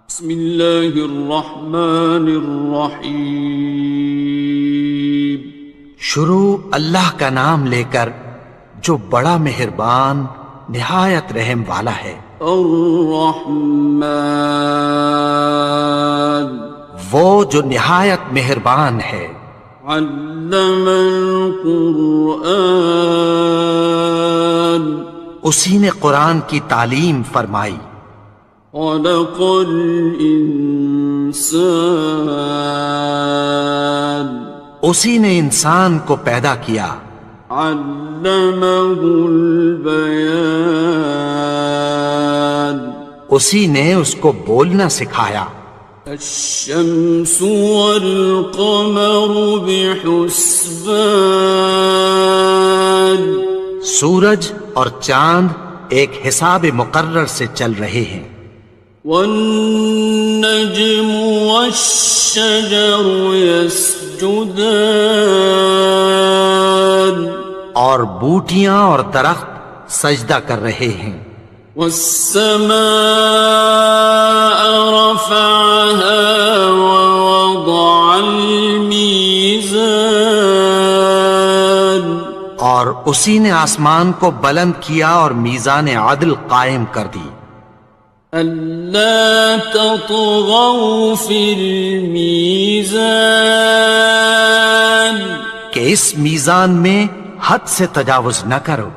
بسم اللہ الرحمن الرحیم۔ شروع اللہ کا نام لے کر جو بڑا مہربان نہایت رحم والا ہے۔ الرحمن، وہ جو نہایت مہربان ہے۔ علم القرآن، اسی نے قرآن کی تعلیم فرمائی۔ خلق الانسان، اسی نے انسان کو پیدا کیا۔ علمہ البیان، اسی نے اس کو بولنا سکھایا۔ الشمس والقمر بحسبان، سورج اور چاند ایک حساب مقرر سے چل رہے ہیں۔ والنجم والشجر يسجدان، اور بوٹیاں اور درخت سجدہ کر رہے ہیں۔ والسماء رفعها ووضع الميزان، اور اسی نے آسمان کو بلند کیا اور میزان عدل قائم کر دی۔ ألا تطغوا في الميزان، کہ اس میزان میں حد سے تجاوز نہ کرو۔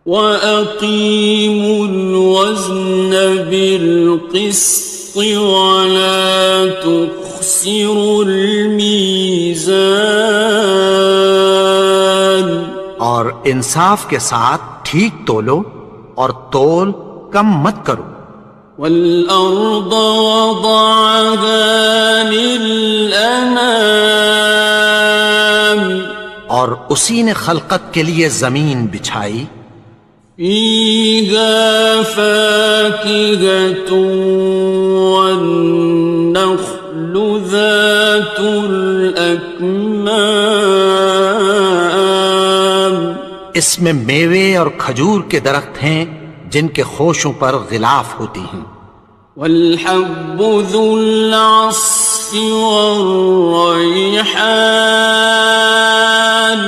وَأَقِيمُوا الْوَزْنَ بِالْقِسْطِ وَلَا تُخْسِرُوا الْمِيزَانَ، اور انصاف کے ساتھ ٹھیک تولو اور تول کم مت کرو۔ وَالْأَرْضَ وَضَعَهَا لِلْأَنَامِ، اور اسی نے خلقت کے لیے زمین بچھائی۔ فِيهَا فَاكِهَةٌ وَالنَّخْلُ ذَاتُ الْأَكْمَامِ، اس میں میوے اور کھجور کے درخت ہیں جن کے خوشوں پر غلاف ہوتی ہیں۔ وَالْحَبُّ ذُو الْعَصْفِ وَالرَّيْحَانِ،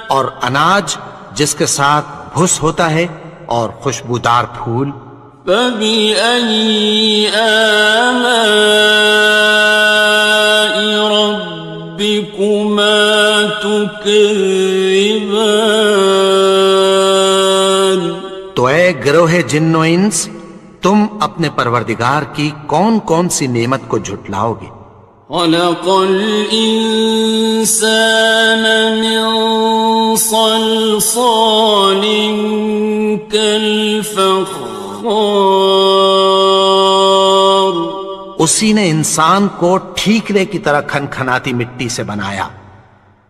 اور اناج جس کے ساتھ بھس ہوتا ہے اور خوشبودار پھول۔ فَبِأَيِّ آلَاءِ رَبِّكُمَا تُكَذِّبَانِ، تو اے گروہ جن و انس، تم اپنے پروردگار کی کون کون سی نعمت کو جھٹلاؤ گے؟ خَلَقَ الْإِنسَانَ مِنْ صَلْصَالٍ كَالْفَخَّارِ، اسی نے انسان کو ٹھیکرے کی طرح کھنکھناتی مٹی سے بنایا۔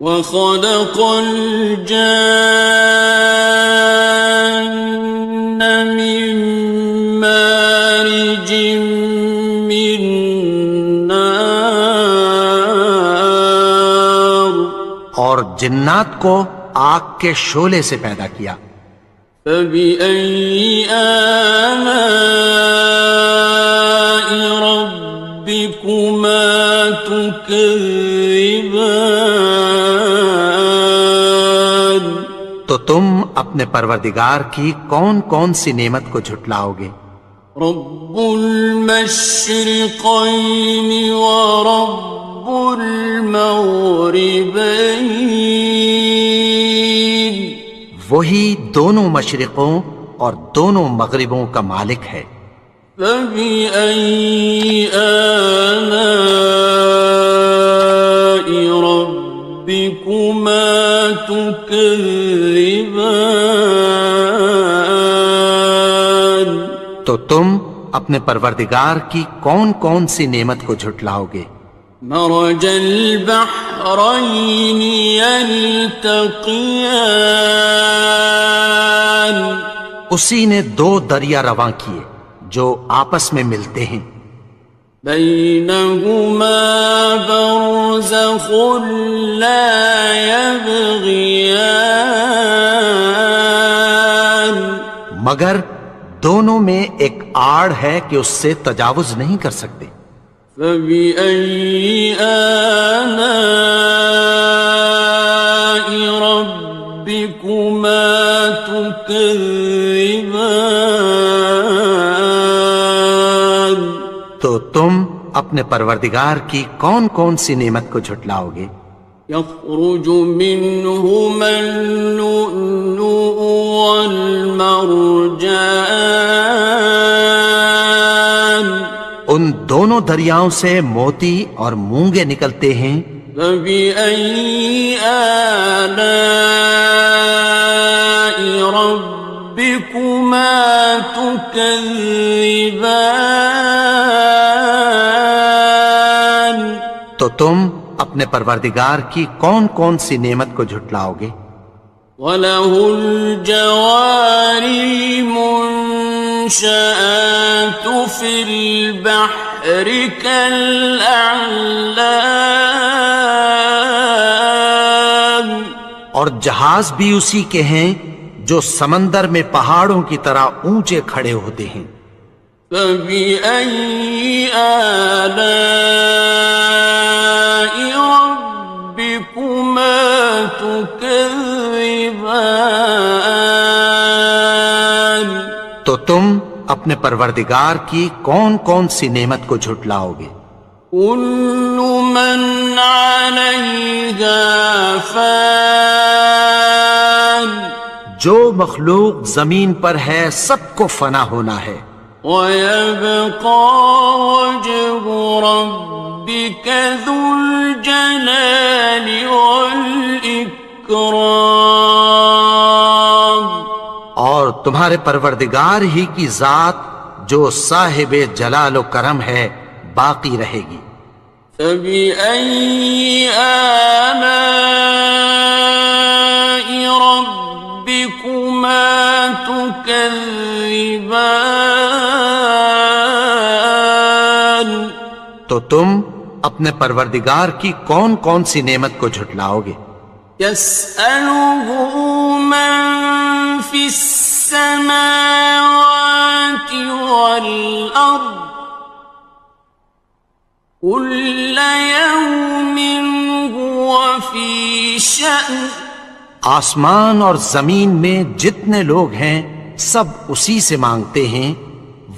وَخَلَقَ الْجَانَّ مِن مَّارِجٍ مِّن نَّارٍ، اور جنات کو آگ کے شعلے سے پیدا کیا۔ فَبِأَيِّ آلَاءِ رَبِّكُمَا تُكَذِّبَانِ، تو تم اپنے پروردگار کی کون کون سی نعمت کو جھٹلاؤ گے؟ رب المشرقین ورب المغربین، وہی دونوں مشرقوں اور دونوں مغربوں کا مالک ہے۔ فَبِأَيِّ آلَاءِ رَبِّكُمَا تُكَذِّبَانِ، تو تم اپنے پروردگار کی کون کون سی نعمت کو جھٹلاؤ گے؟ مرج البحرین یلتقیان، اسی نے دو دریا رواں کیے جو آپس میں ملتے ہیں۔ بینہما برزخ لا یبغیان، مگر دونوں میں ایک آڑ ہے کہ اس سے تجاوز نہیں کر سکتے۔ فبأي آلاء ربكما تكذبان؟ تو تم اپنے پروردگار کی کون کون سی نعمت کو جھٹلاؤ گے؟ يخرج منهما اللؤلؤ والمرجان ان دونوں دریاؤں سے موتی اور مونگے نکلتے ہیں۔ فبأي آلاء ربكما تكذبان؟ تو تم اپنے پروردگار کی کون کون سی نعمت کو جھٹلاؤ گے؟ وَلَهُ الْجَوَارِ الْمُنشَآتُ فِي الْبَحْرِ كَالْأَعْلَامِ، اور جہاز بھی اسی کے ہیں جو سمندر میں پہاڑوں کی طرح اونچے کھڑے ہوتے ہیں۔ فَبِأَيِّ آلَاءِ رَبِّكُمَا تُكَذِّبَانِ؟ تو تم اپنے پروردگار کی کون کون سی نعمت کو جھٹلاؤ گے؟ كُلُّ مَنْ عَلَيْهَا فَانٍ، جو مخلوق زمین پر ہے سب کو فنا ہونا ہے۔ وَيَبْقَى وَجْهُ رَبِّكَ ذُو الْجَلَالِ وَالْإِكْرَامِ، اور تمہارے پروردگار ہی کی ذات جو صاحب جلال و کرم ہے باقی رہے گی۔ فَبِأَيِّ آلَاءِ رَبِّكُمَا تُكَذِّبَانِ؟ تو تم اپنے پروردگار کی کون کون سی نعمت کو جھٹلاؤ گے؟ يَسْأَلُهُ مَن فِي السَّمَاوَاتِ وَالْأَرْضِ كُلَّ يَوْمٍ هُوَ فِي شَأْنٍ، آسمان اور زمین میں جتنے لوگ ہیں سب اسی سے مانگتے ہیں،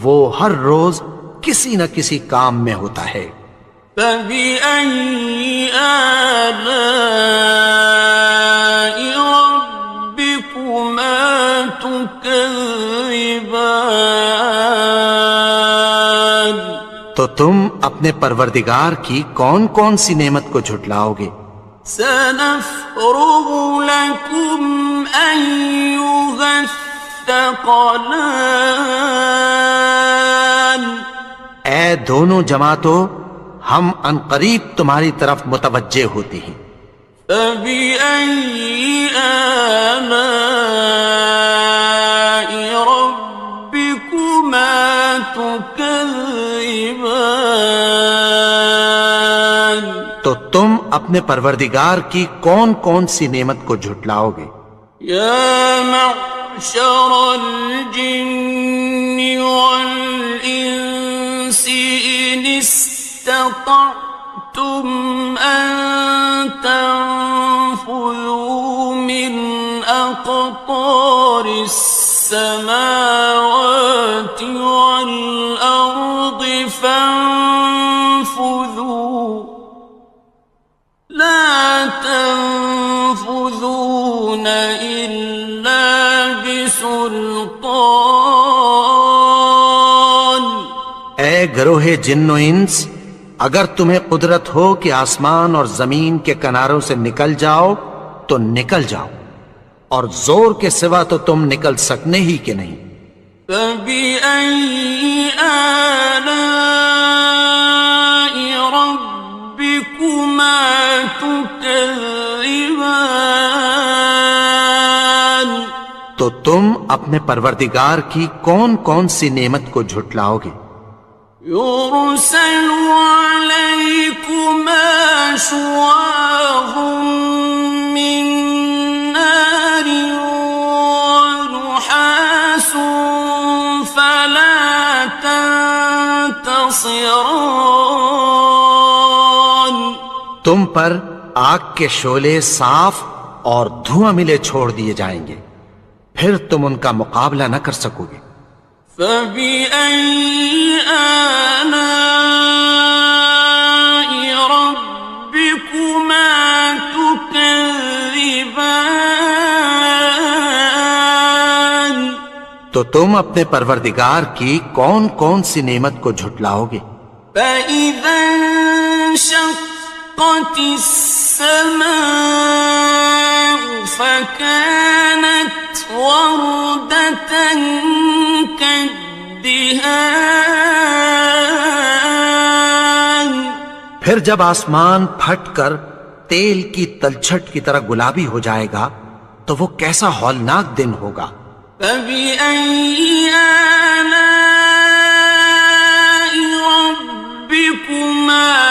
وہ ہر روز کسی نہ کسی کام میں ہوتا ہے۔ فَبِأَيِّ آلَاءِ رَبِّكُمَا تُكَذِّبَانِ؟ تو تم اپنے پروردگار کی کون کون سی نعمت کو جھٹلاؤ گے؟ سَنَفْرُغُ لَكُمْ أَيُّهَ الثَّقَلَانِ، اے دونوں جماعتوں، ہم عنقریب تمہاری طرف متوجہ ہوتے ہیں۔ فَبِأَيِّ آلَاءِ رَبِّكُمَا تُكَذِّبَانِ؟ تو تم اپنے پروردگار کی کون کون سی نعمت کو جھٹلاؤ گے؟ يَا مَعْشَرَ الْجِنِّ وَالْإِنسِ إِنِ اسْتَطَعْتُمْ أَن تَنفُذُوا مِنْ أَقْطَارِ السَّمَاوَاتِ وَالْأَرْضِ فَانفُذُوا لَا تَنفُذُونَ إِلَّا بِسُلْطَانٍ۔ اے گروہ جن و انس، اگر تمہیں قدرت ہو کہ آسمان اور زمین کے کناروں سے نکل جاؤ تو نکل جاؤ، اور زور کے سوا تو تم نکل سکنے ہی کہ نہیں۔ فَبِأَيِّ آلَاءِ رَبِّكُمَا تُكَذِّبَانِ؟ تو تم اپنے پروردگار کی کون کون سی نعمت کو جھٹلاؤ گے؟ يُرْسَلُ عَلَيْكُمَا شُوَاظٌ مِّن نَّارٍ وَنُحَاسٌ فَلَا ينتصران. تم پر آگ کے شعلے صاف اور دھواں ملے چھوڑ دیے جائیں گے، پھر تم ان کا مقابلہ نہ کر سکو گے۔ فبأي آلاء ربكما تكذبان. تو تم اپنے پروردگار کی کون کون سی نعمت کو جھٹلاؤ گے؟ فإذا انشقت السماء فكانت وردة كالدهان. پھر جب آسمان پھٹ کر تیل کی تلچھٹ کی طرح گلابی ہو جائے گا تو وہ کیسا ہولناک دن ہوگا۔ فبأي آلاء ربكما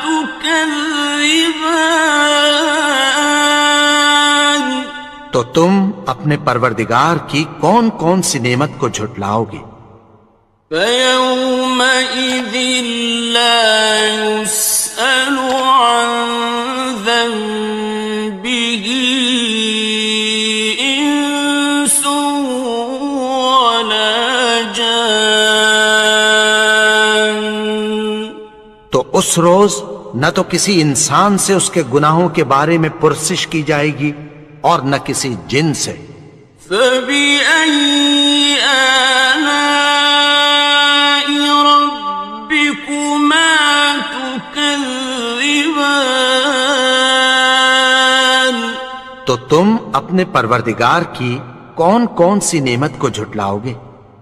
تكذبان. تو تم اپنے پروردگار کی کون کون سی نعمت کو جھٹلاؤ گے؟ فيومئذ لا يسأل عن ذنبه إنس ولا جان. تو اس روز نہ تو کسی انسان سے اس کے گناہوں کے بارے میں پرسش کی جائے گی اور نہ کسی جن سے۔ فبأي آلاء ربكما تكذبان. تو تم اپنے پروردگار کی کون کون سی نعمت کو جھٹلاؤ گے؟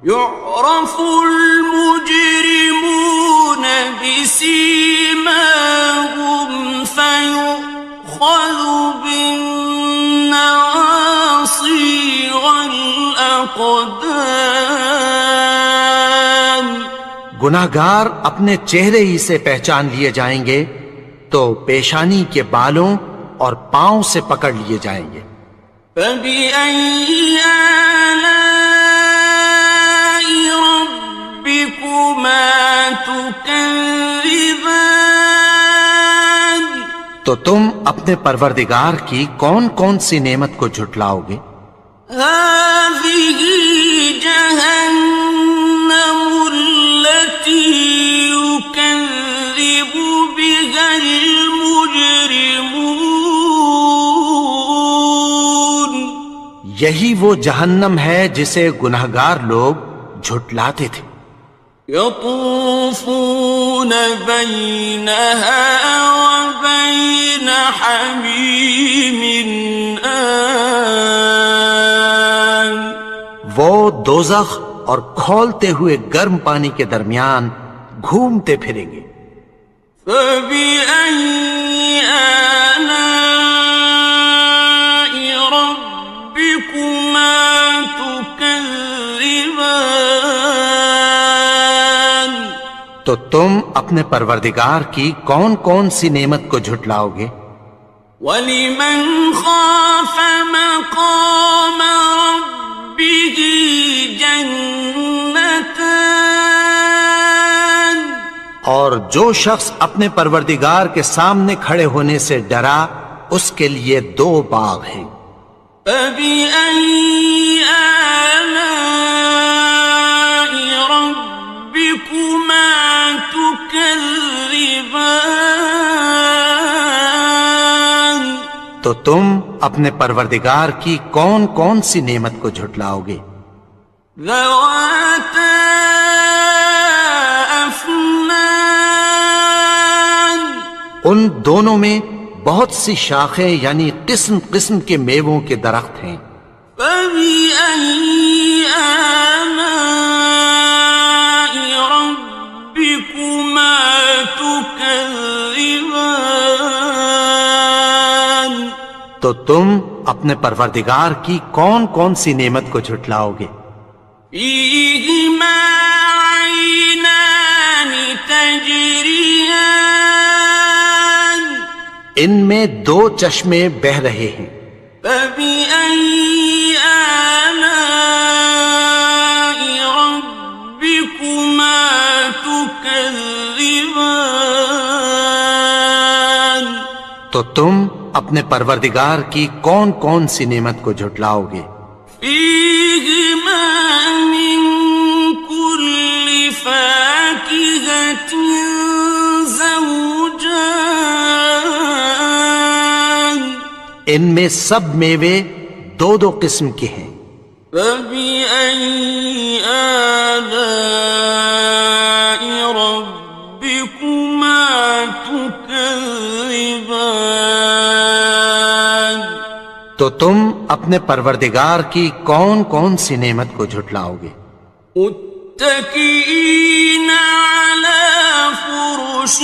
يعرف المجرمون بسيماهم فيؤخذ بالنواصي والأقدام. گناہگار اپنے چہرے ہی سے پہچان لیے جائیں گے تو پیشانی کے بالوں اور پاؤں سے پکڑ لیے جائیں گے۔ فبأي آلاء ربكما تكذبان. تو تم اپنے پروردگار کی کون کون سی نعمت کو جھٹلاؤ گے؟ هذه جهنم التي يكذب بها المجرمون. یہی وہ جہنم ہے جسے گناہگار لوگ جھٹلاتے تھے۔ يطوفون بينها وبين حميم آن. وہ دوزخ اور کھولتے ہوئے گرم پانی کے درمیان گھومتے پھریں گے۔ فبأي آلاء ربكما تكذبان. تو تم اپنے پروردگار کی کون کون سی نعمت کو جھٹلاؤ گے؟ وَلِمَنْ خَافَ مَقَامَ رَبِّهِ جَنَّتَانِ. اور جو شخص اپنے پروردگار کے سامنے کھڑے ہونے سے ڈرا اس کے لیے دو باغ ہیں۔ فَبِأَيِّ آلَاءِ رَبِّكُمَا تُكَذِّبَانِ. تو تم اپنے پروردگار کی کون کون سی نعمت کو جھٹلاؤ گے؟ ذَوَاتَا أَفْنَانٍ. ان دونوں میں بہت سی شاخیں یعنی قسم قسم کے میووں کے درخت ہیں۔ فَبِأَيِّ آلَاءِ رَبِّكُمَا تُكَذِّبَانِ. تو تم اپنے پروردگار کی کون کون سی نعمت کو جھٹلاؤ گے؟ فِيهِمَا عَيْنَانِ تَجْرِيَانِ. ان میں دو چشمے بہہ رہے ہیں۔ فَبِأَيِّ آلَاءِ رَبِّكُمَا تكذبان تو تم اپنے پروردگار کی کون کون سی نعمت کو جھٹلاؤ گے؟ فيهما من كل فاكهة زوجان ان میں سب میوے دو دو قسم کے ہیں۔ فبأي آلاء ربكما تكذبان تو تم اپنے پروردگار کی کون کون سی نعمت کو جھٹلاؤ گے؟ متكئين على فرش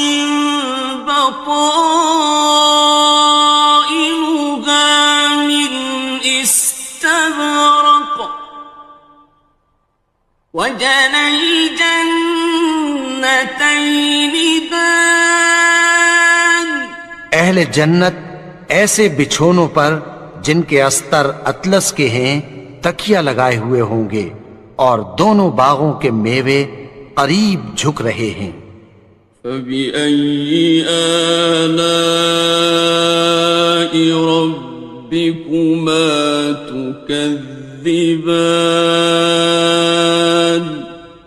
بطائنها من استبرق وجنى الجنتين دان اہل جنت ایسے بچھونوں پر جن کے استر اطلس کے ہیں تکیہ لگائے ہوئے ہوں گے، اور دونوں باغوں کے میوے قریب جھک رہے ہیں۔ فبأي آلاء ربكما تكذبان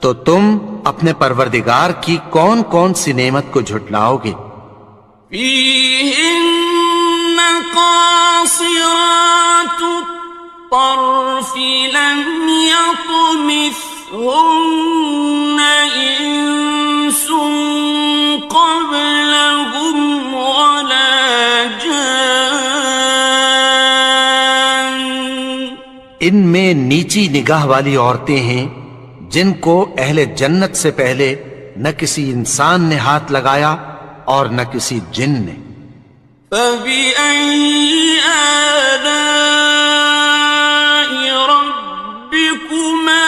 تو تم اپنے پروردگار کی کون کون سی نعمت کو جھٹلاؤ گے؟ فيهن قاصرات الطرف لم يطمثهن إنس قبلهم ولا جان ان میں نیچی نگاہ والی عورتیں ہیں جن کو اہل جنت سے پہلے نہ کسی انسان نے ہاتھ لگایا اور نہ کسی جن نے۔ فبأي آلاء ربكما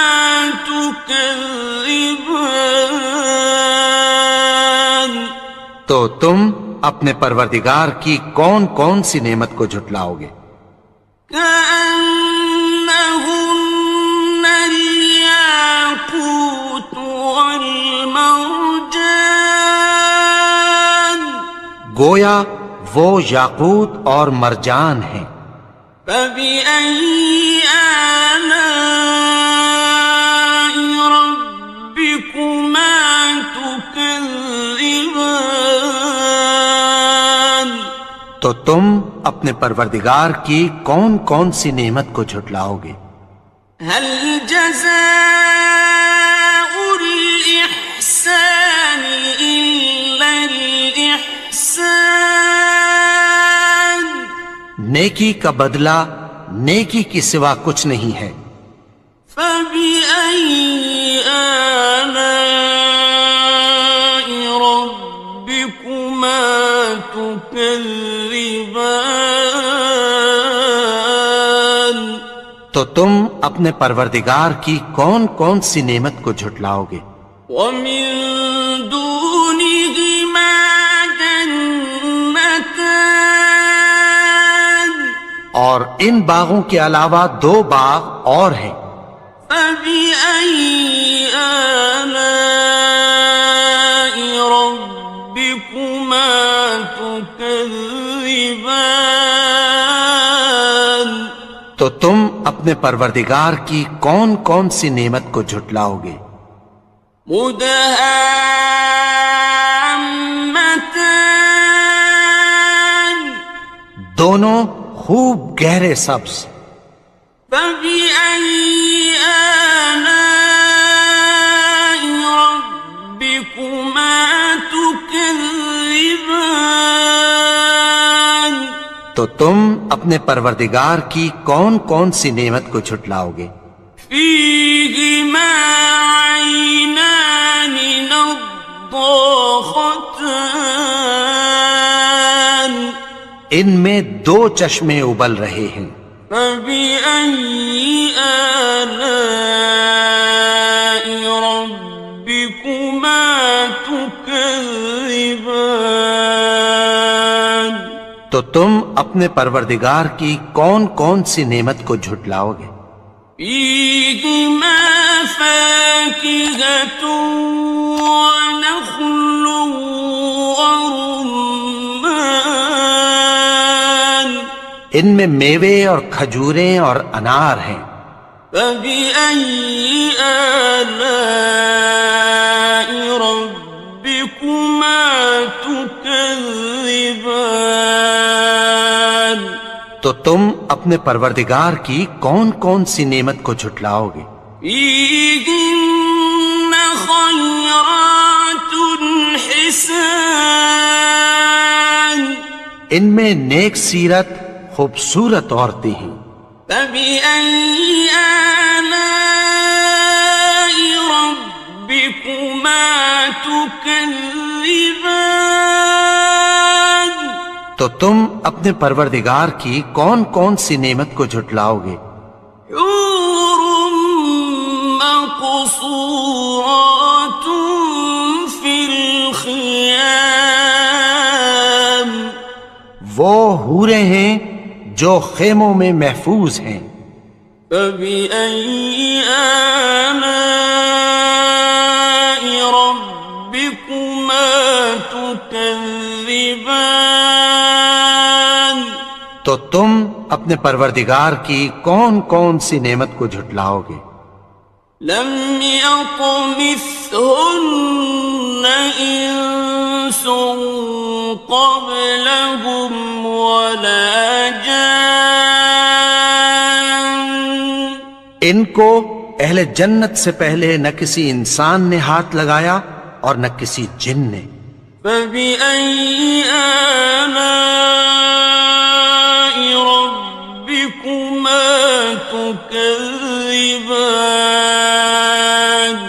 تكذبان تو تم اپنے پروردگار کی کون کون سی نعمت کو جھٹلاؤ گے؟ كأنهن الياقوت والمرجان گویا وہ یاقوت اور مرجان ہیں۔ فبأي آلاء ربكما تكذبان تو تم اپنے پروردگار کی کون کون سی نعمت کو جھٹلاؤ گے؟ هل جزاء الإحسان إلا الإحسان نیکی کا بدلہ نیکی کی سوا کچھ نہیں ہے۔ فبأي آلاء ربكما تكذبان تو تم اپنے پروردگار کی کون کون سی نعمت کو جھٹلاؤ گے؟ ومن دونهما جنتان اور ان باغوں کے علاوہ دو باغ اور ہیں۔ فبأي آلاء ربكما تكذبان تو تم اپنے پروردگار کی کون کون سی نعمت کو جھٹلاؤ گے؟ مدهامتان دونوں خوب گہرے سبز۔ فبأي آلاء ربكما تكذبان تو تم اپنے پروردگار کی کون کون سی نعمت کو جھٹلاؤ گے؟ فيهما عينان نضاختان ان میں دو چشمے ابل رہے ہیں۔ فبأي آلاء ربكما تكذبان تو تم اپنے پروردگار کی کون کون سی نعمت کو جھٹلاؤ گے؟ فيهما فاكهة ان میں میوے اور کھجوریں اور انار ہیں۔ فبأي آلاء ربكما تكذبان؟ تو تم اپنے پروردگار کی کون کون سی نعمت کو جھٹلاؤ گے؟ فيهن خيرات حسان، ان میں نیک سیرت خوبصورت عورتیں ہیں۔ فبأي آلاء ربكما تكذبان؟ تو تم اپنے پروردگار کی کون کون سی نعمت کو جھٹلاؤ گے؟ حور مقصورات في الخيام، وہ حوریں ہیں جو خیموں میں محفوظ ہیں۔ فبأي آلاء ربكما تكذبان؟ تو تم اپنے پروردگار کی کون کون سی نعمت کو جھٹلاؤ گے؟ لم يطمثهن إنس قبلهم ولا جان، ان کو اہل جنت سے پہلے نہ کسی انسان نے ہاتھ لگایا اور نہ کسی جن نے۔ فبأي آلاء ربكما تكذبان؟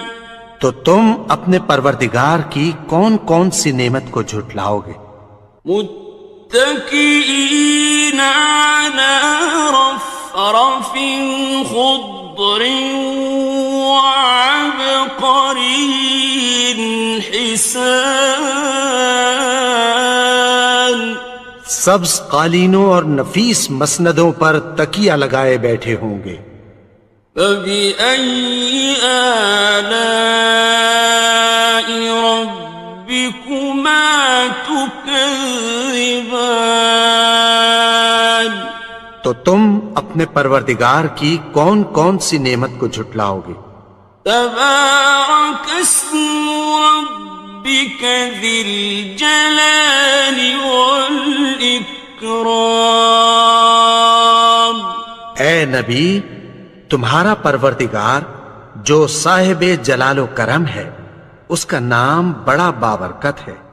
تو تم اپنے پروردگار کی کون کون سی نعمت کو جھٹلاؤ گے؟ متكئين على رفرف خضر وعبقري حسان، سبز قالینوں اور نفیس مسندوں پر تکیہ لگائے بیٹھے ہوں گے۔ فبأي آلاء ربكما تكذبان؟ تو تم اپنے پروردگار کی کون کون سی نعمت کو جھٹلاؤ گے؟ تبارك اسم ربك ذي الجلال والإكرام۔ اے نبی، تمہارا پروردگار جو صاحب جلال و کرم ہے، اس کا نام بڑا بابرکت ہے۔